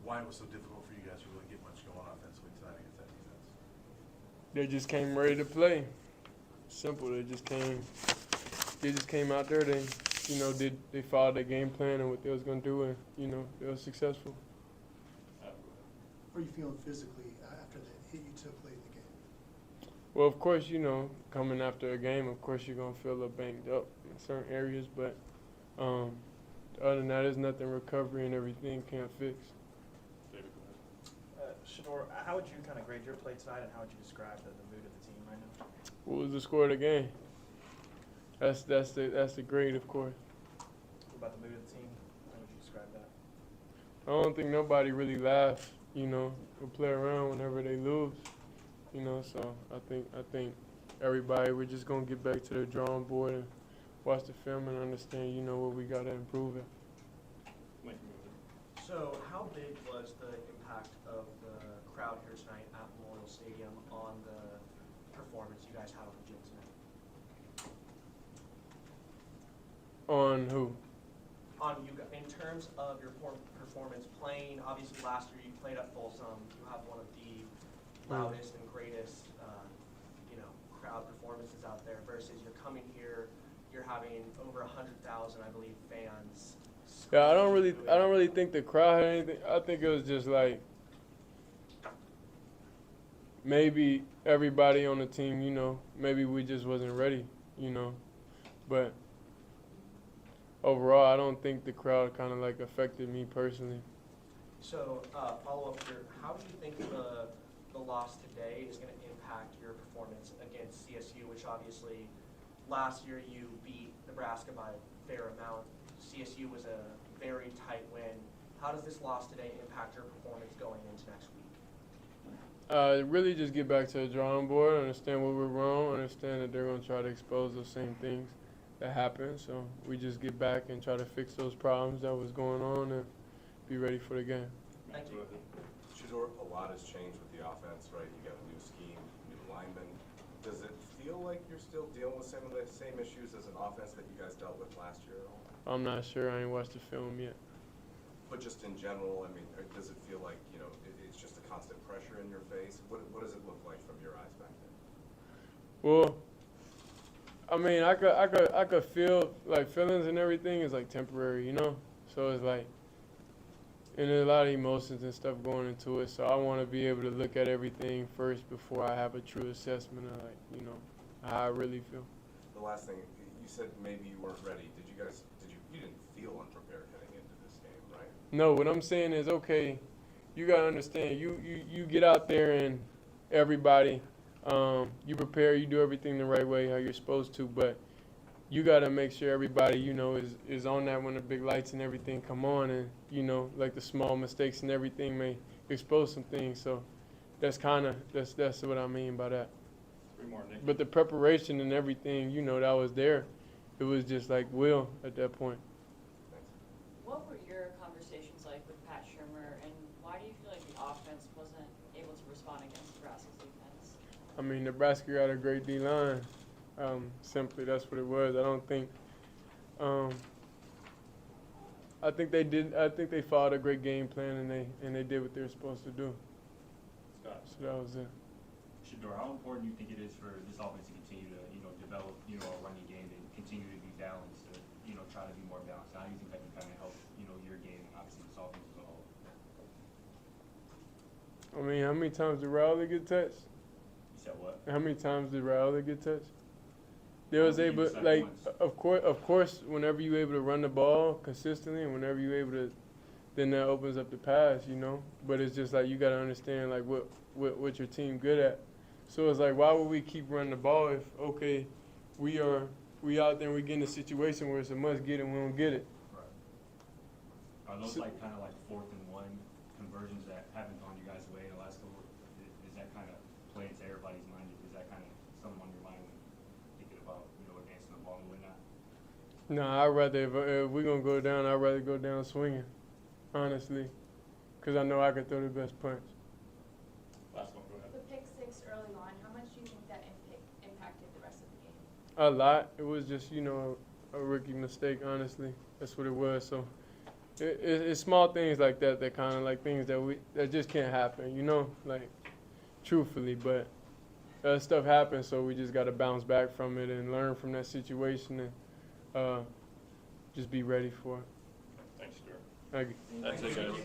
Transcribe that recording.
why it was so difficult for you guys to really get much going offensively tonight against that defense. They just came ready to play. Simple. They just came out there. They followed their game plan and what they was gonna do, and they were successful. How are you feeling physically after the hit you took late in the game? Well, of course, coming after a game, of course you're gonna feel a little banged up in certain areas, but other than that, there's nothing recovery and everything can't fix. Shedeur, how would you kind of grade your play tonight, and how would you describe the mood of the team right now? What was the score of the game? That's the grade, of course. What about the mood of the team? How would you describe that? I don't think nobody really laughs, or play around whenever they lose, So I think everybody, we're just gonna get back to the drawing board and watch the film and understand, what we gotta improve it. So how big was the impact of the crowd here tonight at Memorial Stadium on the performance you guys had on the gym tonight? On who? On you, in terms of your performance playing, obviously last year you played at Folsom. You have one of the loudest and greatest, crowd performances out there. Versus you're coming here, you're having over 100,000, I believe, fans. Yeah, I don't really think the crowd had anything. I think it was just like maybe everybody on the team, maybe we just wasn't ready, But overall, I don't think the crowd kind of like affected me personally. So, follow up here. How do you think the loss today is going to impact your performance against CSU, which obviously last year you beat Nebraska by a fair amount. CSU was a very tight win. How does this loss today impact your performance going into next week? Really just get back to the drawing board, understand what we're wrong, understand that they're going to try to expose those same things that happened. So we just get back and try to fix those problems that was going on and be ready for the game. Thank you. Shedeur, a lot has changed with the offense, right? You got a new scheme, new linemen. Does it feel like you're still dealing with some of the same issues as an offense that you guys dealt with last year at all? I'm not sure. I ain't watched the film yet. But just in general, I mean, does it feel like, it's just a constant pressure in your face? What does it look like from your eyes back then? Well, I mean, I could feel like feelings and everything is like temporary, So it's like, and there's a lot of emotions and stuff going into it. So I want to be able to look at everything first before I have a true assessment of how I really feel. The last thing, you said maybe you weren't ready. You didn't feel unprepared heading into this game, right? No, what I'm saying is, okay, you gotta understand. You get out there and everybody, you prepare, you do everything the right way how you're supposed to, but you gotta make sure everybody, is on that when the big lights and everything come on, and like the small mistakes and everything may expose some things. So that's what I mean by that. But the preparation and everything, that was there. It was just like will at that point. What were your conversations like with Pat Shurmur, and why do you feel like the offense wasn't able to respond against Nebraska's defense? I mean, Nebraska got a great D-line. Simply, that's what it was. I don't think. I think they did. I think they followed a great game plan, and they did what they were supposed to do. Scott. So that was it. Shedeur, how important do you think it is for this offense to continue to, develop, a running game and continue to be balanced, to, try to be more balanced? How do you think that can kind of help, your game and obviously this offense as a whole? I mean, how many times did Rowley get touched? You said what? How many times did Rowley get touched? They was able, like, of course, whenever you able to run the ball consistently, and whenever you able to, then that opens up the pass, But it's just like you got to understand, like, what your team good at. So it's like, why would we keep running the ball if, okay, we out there and we get in a situation where it's a must get and we don't get it? Right. Are those kind of like 4th and 1 conversions that haven't gone you guys' way in the last couple? Is that kind of play into everybody's mind? Is that kind of something on your mind when thinking about advancing the ball and whatnot? No, I'd rather if we're gonna go down, I'd rather go down swinging, honestly, because I know I can throw the best punch. Last one, go ahead. The pick six early on, how much do you think that impacted the rest of the game? A lot. It was just, a rookie mistake, honestly. That's what it was. So It's small things like that that kind of like things that just can't happen, you know, like truthfully. But that stuff happens, so we just got to bounce back from it and learn from that situation and just be ready for it. Thanks, Stuart. Thank you. That's it, guys. you.